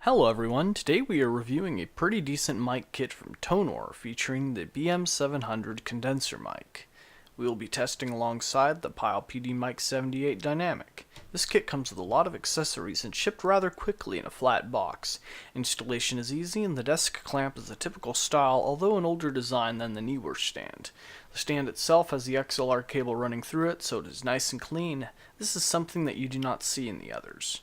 Hello everyone, today we are reviewing a pretty decent mic kit from Tonor featuring the BM-700 condenser mic. We will be testing alongside the Pyle PDMIC-78 dynamic. This kit comes with a lot of accessories and shipped rather quickly in a flat box. Installation is easy and the desk clamp is a typical style, although an older design than the newer stand. The stand itself has the XLR cable running through it, so it is nice and clean. This is something that you do not see in the others.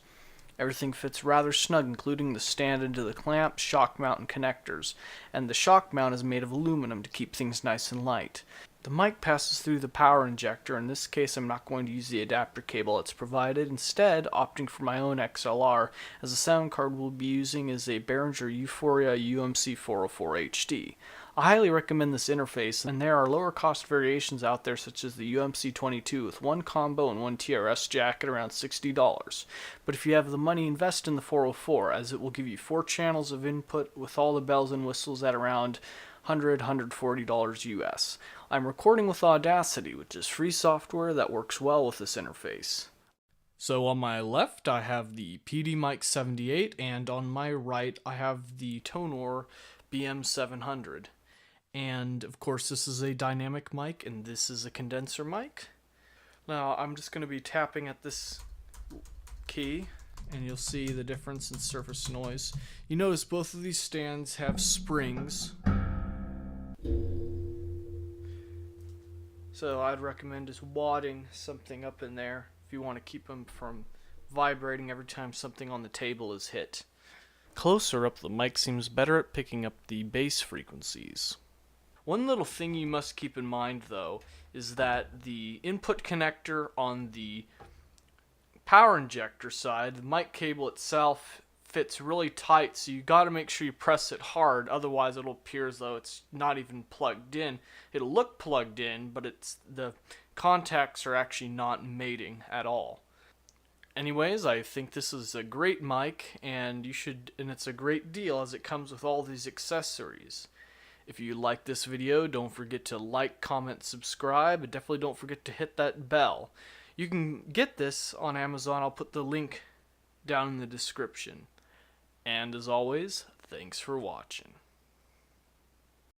Everything fits rather snug, including the stand into the clamp, shock mount, and connectors, and the shock mount is made of aluminum to keep things nice and light. The mic passes through the power injector. In this case, I'm not going to use the adapter cable that's provided, instead opting for my own XLR, as the sound card we'll be using is a Behringer U-Phoria UMC-404HD. I highly recommend this interface, and there are lower cost variations out there such as the UMC-22 with one combo and one TRS jack at around $60. But if you have the money, invest in the 404, as it will give you 4 channels of input with all the bells and whistles at around $140 US. I'm recording with Audacity, which is free software that works well with this interface. So on my left I have the PDMIC-78, and on my right I have the Tonor BM-700. And of course this is a dynamic mic and this is a condenser mic. Now I'm just going to be tapping at this key and you'll see the difference in surface noise. You notice both of these stands have springs. So I'd recommend just wadding something up in there if you want to keep them from vibrating every time something on the table is hit. Closer up, the mic seems better at picking up the bass frequencies. One little thing you must keep in mind though is that the input connector on the power injector side, the mic cable itself fits really tight, so you got to make sure you press it hard, otherwise it'll appear as though it's not even plugged in. It'll look plugged in, but the contacts are actually not mating at all. Anyways, I think this is a great mic, and it's a great deal as it comes with all these accessories. If you like this video, don't forget to like, comment, subscribe, and definitely don't forget to hit that bell. You can get this on Amazon. I'll put the link down in the description. And as always, thanks for watching.